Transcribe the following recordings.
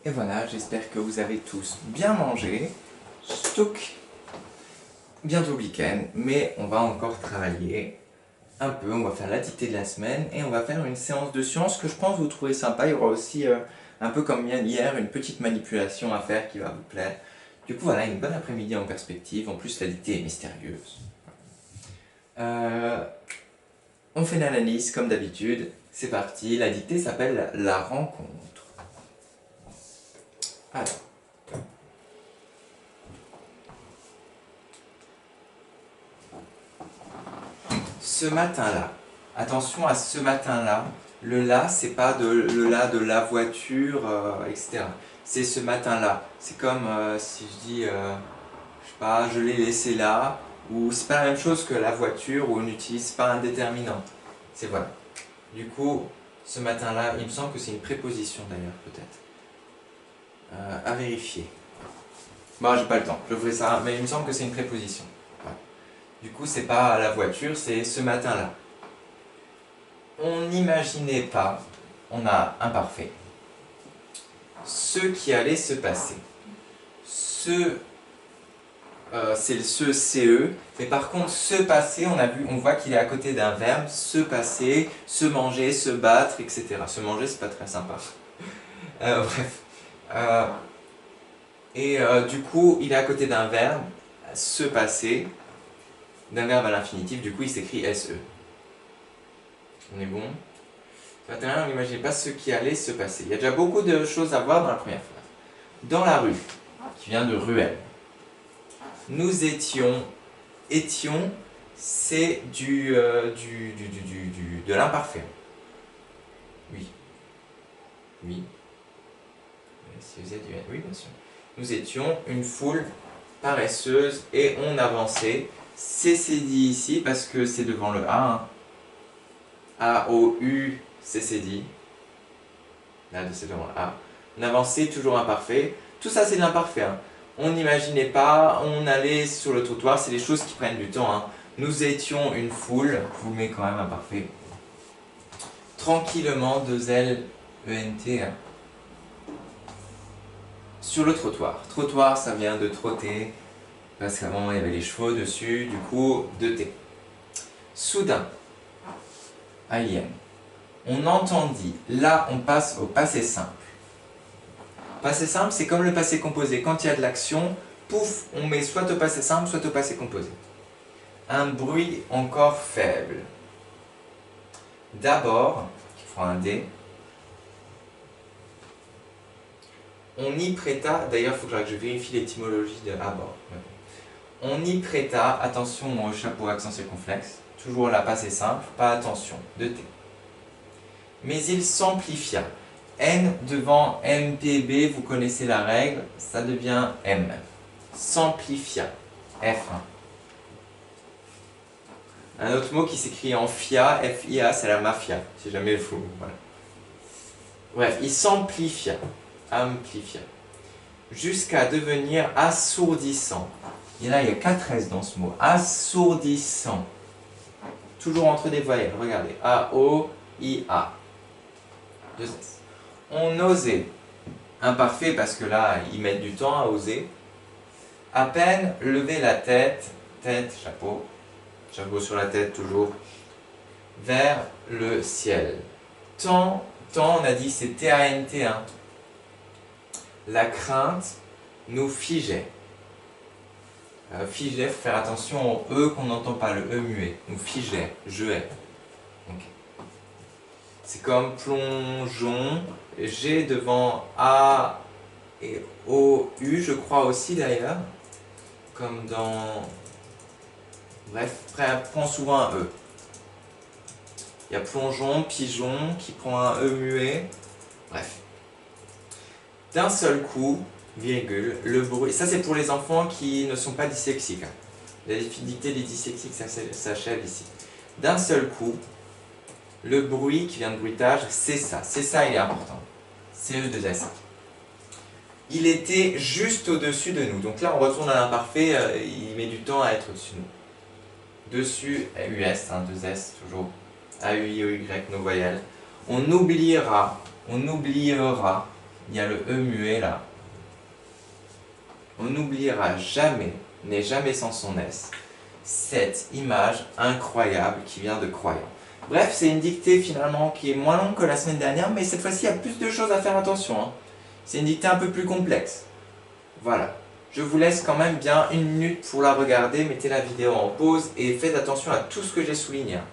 Et voilà, j'espère que vous avez tous bien mangé. Stock. Bientôt le week-end, mais on va encore travailler un peu. On va faire la dictée de la semaine et on va faire une séance de sciences que je pense vous trouver sympa. Il y aura aussi, un peu comme hier, une petite manipulation à faire qui va vous plaire. Du coup, voilà, une bonne après-midi en perspective. En plus, la dictée est mystérieuse. On fait l'analyse comme d'habitude. C'est parti. La dictée s'appelle la rencontre. Alors. Ce matin-là, attention à ce matin-là, le là, c'est pas le là de la voiture, etc. C'est ce matin-là. C'est comme si je dis, je sais pas, je l'ai laissé là, ou c'est pas la même chose que la voiture où on n'utilise pas un déterminant. C'est voilà. Du coup, ce matin-là, il me semble que c'est une préposition d'ailleurs, peut-être. À vérifier. Bon, j'ai pas le temps, je ferai ça, mais il me semble que c'est une préposition. Voilà. Du coup, c'est pas la voiture, c'est ce matin-là. On n'imaginait pas, on a imparfait, ce qui allait se passer. C'est le ce, CE, mais par contre, se passer, on voit qu'il est à côté d'un verbe, se passer, se manger, se battre, etc. Se manger, c'est pas très sympa. Bref. Du coup, il est à côté d'un verbe, se passer, d'un verbe à l'infinitif, du coup, il s'écrit SE. On est bon? Maintenant, on n'imaginait pas ce qui allait se passer. Il y a déjà beaucoup de choses à voir dans la première phrase. Dans la rue, qui vient de ruelle, nous étions, c'est de l'imparfait. Oui. Oui. Si vous êtes oui, bien sûr. Nous étions une foule paresseuse et on avançait. C'est dit ici parce que c'est devant le A. Hein. A-O-U, c'est dit. Là, c'est devant le A. On avançait toujours imparfait. Tout ça, c'est de l'imparfait. Hein. On n'imaginait pas, on allait sur le trottoir, c'est des choses qui prennent du temps. Hein. Nous étions une foule, je vous mets quand même imparfait. Tranquillement, 2L, E-N-T. Hein. Sur le trottoir. Trottoir, ça vient de trotter, parce qu'avant, il y avait les chevaux dessus, du coup, 2T. Soudain, alien. On entendit, là, on passe au passé simple. Passé simple, c'est comme le passé composé. Quand il y a de l'action, pouf, on met soit au passé simple, soit au passé composé. Un bruit encore faible. D'abord, il faut un D. On y prêta, d'ailleurs, il faut que je vérifie l'étymologie de abord. On y prêta, attention au chapeau accent circonflexe, toujours la passé simple, pas attention, 2T. Mais il s'amplifia. N devant MPB, vous connaissez la règle, ça devient M. S'amplifia. F1. Un autre mot qui s'écrit en FIA, F-I-A, c'est la mafia, si jamais il faut. Voilà. Bref, il s'amplifia. Amplifia. Jusqu'à devenir assourdissant. Et là, il y a 4 S dans ce mot. Assourdissant. Toujours entre des voyelles, regardez. A-O-I-A. 2 S. On osait, imparfait parce que là, ils mettent du temps à oser, à peine lever la tête, chapeau sur la tête toujours, vers le ciel. Tant, on a dit c'est T-A-N-T, hein. La crainte nous figeait. Figeait, faut faire attention au E qu'on n'entend pas, le E muet, nous figeait, je hais. Okay. C'est comme plongeon, G devant A et O-U, je crois aussi d'ailleurs, comme dans... Bref, prend souvent un E. Il y a plongeon, pigeon, qui prend un E muet, bref. D'un seul coup, virgule, le bruit, ça c'est pour les enfants qui ne sont pas dyslexiques. Hein. La difficulté des dyslexiques s'achève ici. D'un seul coup, le bruit qui vient de bruitage, c'est ça, il est important. CE2S. Il était juste au-dessus de nous. Donc là, on retourne à l'imparfait, il met du temps à être au-dessus de nous. Dessus, US, hein, 2S, toujours. A-U-I-O-Y, nos voyelles. On oubliera il y a le E muet là. On n'oubliera jamais, n'est jamais sans son S, cette image incroyable qui vient de croyant. Bref, c'est une dictée finalement qui est moins longue que la semaine dernière, mais cette fois-ci, il y a plus de choses à faire attention, hein. C'est une dictée un peu plus complexe. Voilà. Je vous laisse quand même bien 1 minute pour la regarder. Mettez la vidéo en pause et faites attention à tout ce que j'ai souligné, hein.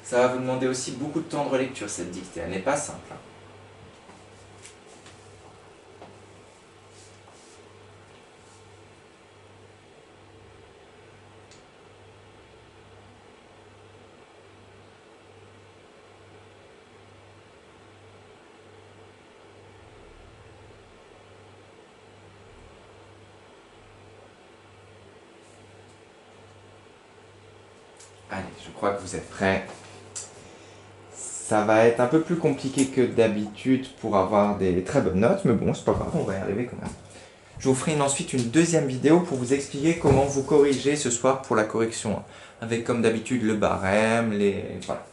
Ça va vous demander aussi beaucoup de temps de relecture, cette dictée. Elle n'est pas simple, hein. Allez, je crois que vous êtes prêts. Ça va être un peu plus compliqué que d'habitude pour avoir des très bonnes notes, mais bon, c'est pas grave, on va y arriver quand même. Je vous ferai ensuite une deuxième vidéo pour vous expliquer comment vous corriger ce soir pour la correction, hein, avec comme d'habitude le barème, les... voilà.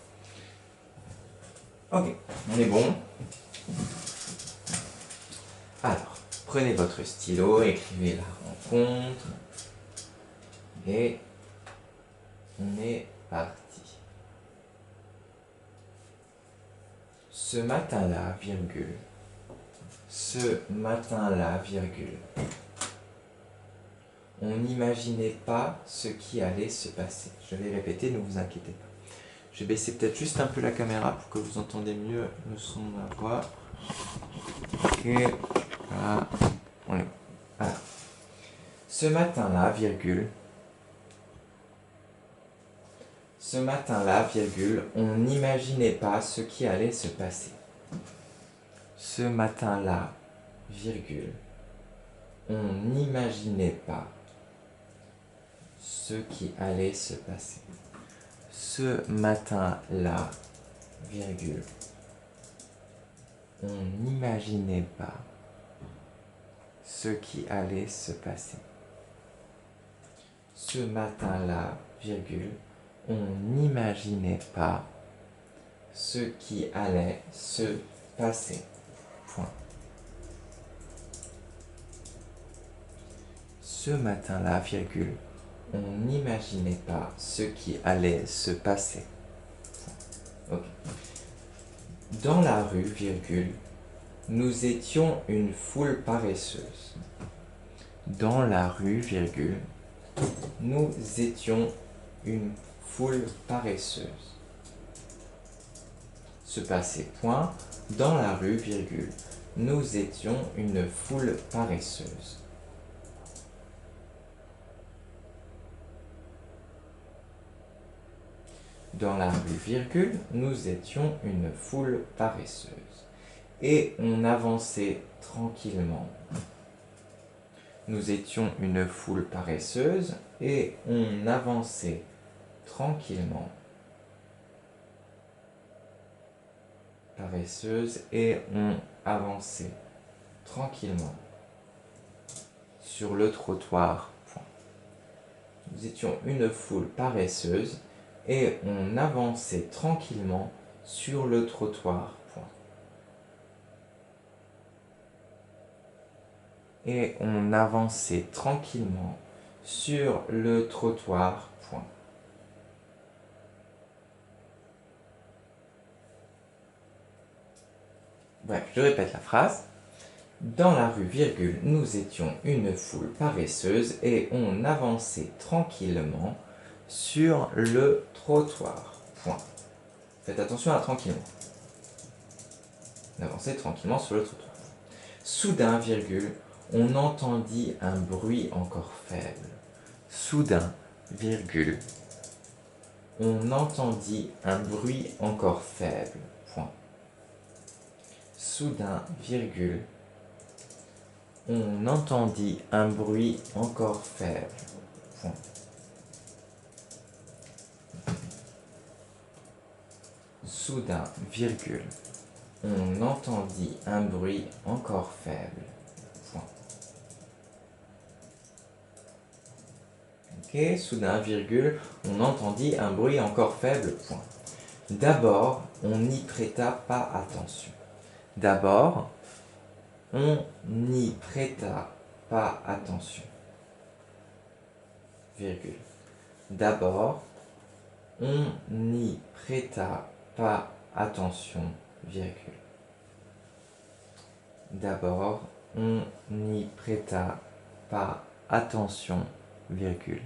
Ok, on est bon. Alors, prenez votre stylo, écrivez la rencontre, et on est parti. Ce matin-là, virgule. Ce matin-là, virgule. On n'imaginait pas ce qui allait se passer. Je vais répéter, ne vous inquiétez pas. Je vais baisser peut-être juste un peu la caméra pour que vous entendez mieux le son de ma voix. Ok, voilà. On est bon. Alors. Ce matin-là, virgule. Ce matin-là, virgule, on n'imaginait pas ce qui allait se passer. Ce matin-là, virgule, on n'imaginait pas ce qui allait se passer. Ce matin-là, virgule, on n'imaginait pas ce qui allait se passer. Ce matin-là, virgule, on n'imaginait pas ce qui allait se passer. Point. Ce matin-là, virgule, on n'imaginait pas ce qui allait se passer. Point. Okay. Dans la rue, virgule, nous étions une foule paresseuse. Dans la rue, virgule, nous étions une foule paresseuse. Se passé, point. Dans la rue, virgule, nous étions une foule paresseuse. Dans la rue, virgule, nous étions une foule paresseuse. Et on avançait tranquillement. Nous étions une foule paresseuse et on avançait tranquillement. Paresseuse et on avançait tranquillement sur le trottoir. Point. Nous étions une foule paresseuse et on avançait tranquillement sur le trottoir. Point. Et on avançait tranquillement sur le trottoir. Point. Bref, je répète la phrase. Dans la rue, virgule, nous étions une foule paresseuse et on avançait tranquillement sur le trottoir. Point. Faites attention à tranquillement. On avançait tranquillement sur le trottoir. Soudain, virgule, on entendit un bruit encore faible. Soudain, virgule, on entendit un bruit encore faible. Point. Soudain, virgule, on entendit un bruit encore faible. Point. Soudain, virgule, on entendit un bruit encore faible. Point. Ok, soudain, virgule, on entendit un bruit encore faible. Point. D'abord, on n'y prêta pas attention. D'abord, on n'y prêta pas attention, virgule. D'abord, on n'y prêta pas attention, virgule. D'abord, on n'y prêta pas attention, virgule.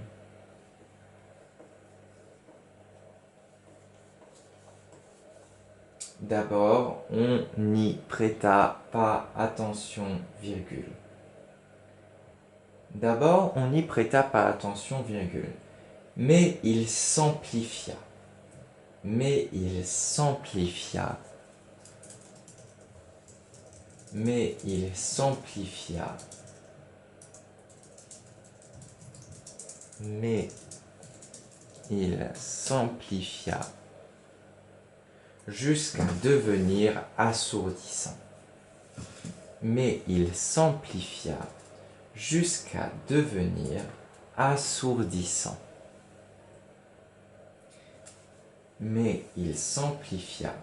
D'abord, on n'y prêta pas attention, virgule. D'abord, on n'y prêta pas attention, virgule. Mais il s'amplifia. Mais il s'amplifia. Mais il s'amplifia. Mais il s'amplifia jusqu'à devenir assourdissant. Mais il s'amplifia jusqu'à devenir assourdissant. Mais il s'amplifia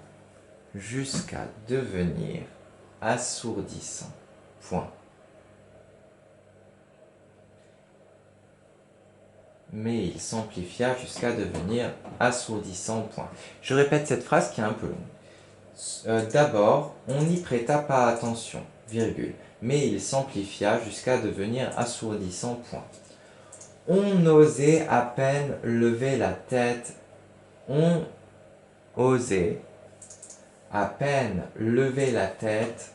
jusqu'à devenir assourdissant. Point. Mais il s'amplifia jusqu'à devenir assourdissant. Point. Je répète cette phrase qui est un peu longue. D'abord, on n'y prêta pas attention, virgule. Mais il s'amplifia jusqu'à devenir assourdissant. Point. On osait à peine lever la tête. On osait à peine lever la tête.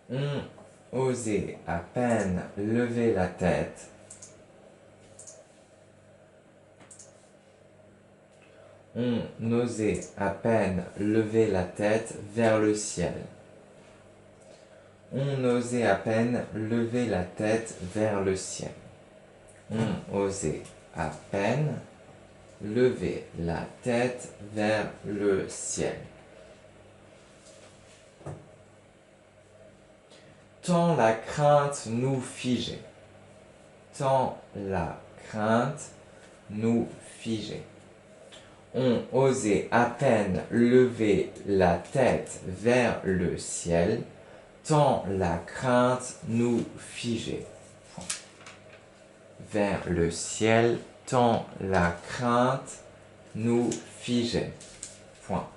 On osait à peine lever la tête. On osait à peine lever la tête vers le ciel. On osait à peine lever la tête vers le ciel. On osait à peine lever la tête vers le ciel. Tant la crainte nous figeait. Tant la crainte nous figeait. On osait à peine lever la tête vers le ciel, tant la crainte nous figeait. Vers le ciel, tant la crainte nous figeait. Point.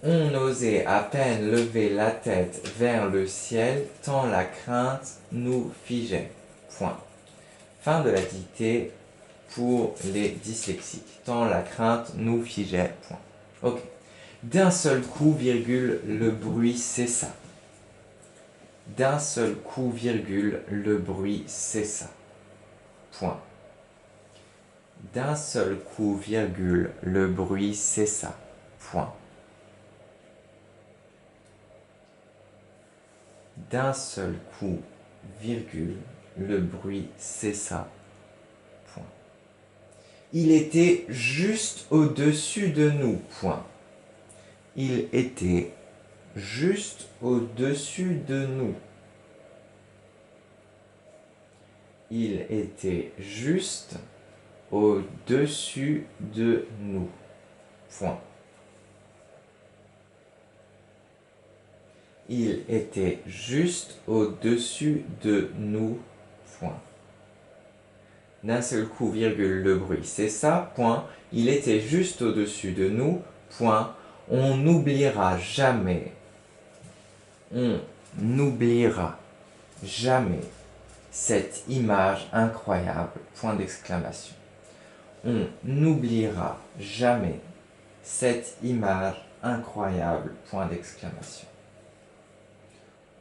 On osait à peine lever la tête vers le ciel, tant la crainte nous figeait. Point. Fin de la dictée pour les dyslexiques. Tant la crainte nous figeait. Point. Ok. D'un seul coup, virgule, le bruit cessa. D'un seul coup, virgule, le bruit cessa. Point. D'un seul coup, virgule, le bruit cessa. Point. D'un seul coup, virgule, le bruit cessa. Point. Il était juste au-dessus de nous. Point. Il était juste au-dessus de nous. Il était juste au-dessus de nous. Point. Il était juste au-dessus de nous. Point. D'un seul coup, virgule, le bruit cessa. Point. Il était juste au-dessus de nous. Point. On n'oubliera jamais. On n'oubliera jamais cette image incroyable. Point d'exclamation. On n'oubliera jamais cette image incroyable. Point d'exclamation.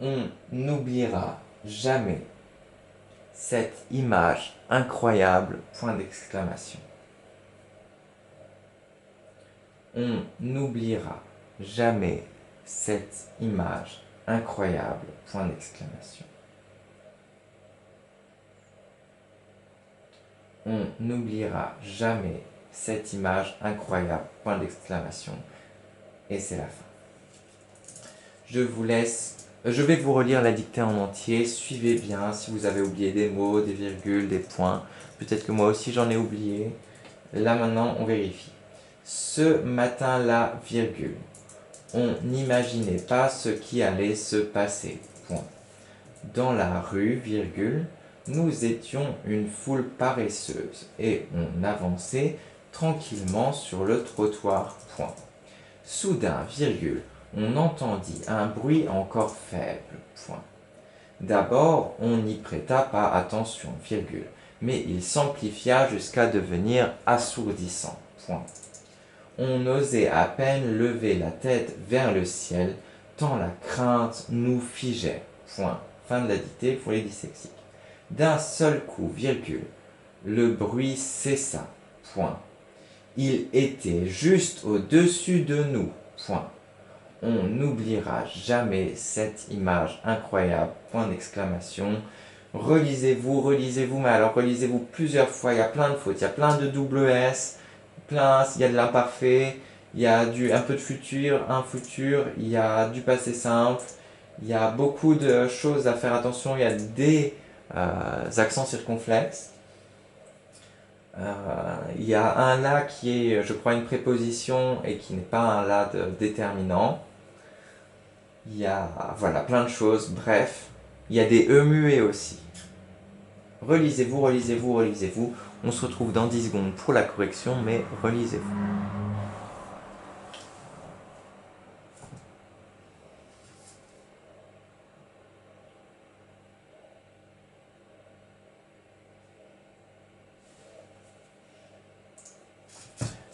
On n'oubliera jamais cette image incroyable. Point d'exclamation. On n'oubliera jamais cette image incroyable. Point d'exclamation. On n'oubliera jamais cette image incroyable. Point d'exclamation. Et c'est la fin. Je vous laisse. Je vais vous relire la dictée en entier. Suivez bien si vous avez oublié des mots, des virgules, des points. Peut-être que moi aussi j'en ai oublié. Là maintenant, on vérifie. Ce matin-là, virgule, on n'imaginait pas ce qui allait se passer. Point. Dans la rue, virgule, nous étions une foule paresseuse et on avançait tranquillement sur le trottoir. Point. Soudain, virgule, on entendit un bruit encore faible. Point. D'abord, on n'y prêta pas attention, virgule, mais il s'amplifia jusqu'à devenir assourdissant. Point. On n'osait à peine lever la tête vers le ciel, tant la crainte nous figeait. Point. Fin de la dictée pour les dyslexiques. D'un seul coup, virgule, le bruit cessa. Point. Il était juste au-dessus de nous. Point. On n'oubliera jamais cette image incroyable. Point d'exclamation. Relisez-vous, mais alors relisez-vous plusieurs fois. Il y a plein de fautes, il y a plein de double S, il y a de l'imparfait, il y a un peu de futur, un futur, il y a du passé simple, il y a beaucoup de choses à faire attention, il y a des accents circonflexes. Il y a un là qui est, je crois, une préposition et qui n'est pas un là déterminant. Il y a, voilà, plein de choses. Bref, il y a des E muets aussi. Relisez-vous. On se retrouve dans 10 secondes pour la correction, mais relisez-vous.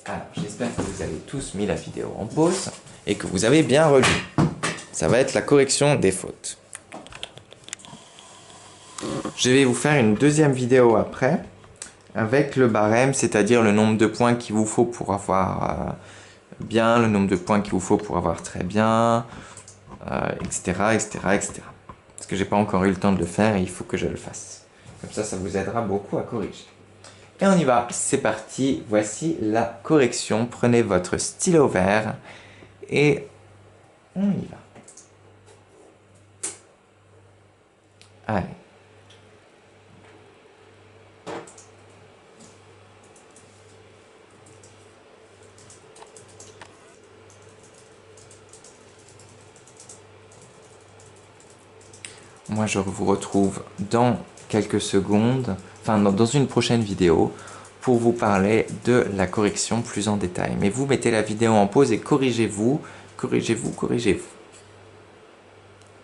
Alors, j'espère que vous avez tous mis la vidéo en pause et que vous avez bien relu. Ça va être la correction des fautes. Je vais vous faire une deuxième vidéo après avec le barème, c'est-à-dire le nombre de points qu'il vous faut pour avoir bien, le nombre de points qu'il vous faut pour avoir très bien, etc. Parce que j'ai pas encore eu le temps de le faire et il faut que je le fasse. Comme ça vous aidera beaucoup à corriger. Et on y va, c'est parti, voici la correction. Prenez votre stylo vert et on y va. Allez. Moi, je vous retrouve dans quelques secondes, enfin dans une prochaine vidéo, pour vous parler de la correction plus en détail. Mais vous mettez la vidéo en pause et corrigez-vous.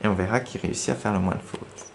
Et on verra qui réussit à faire le moins de fautes.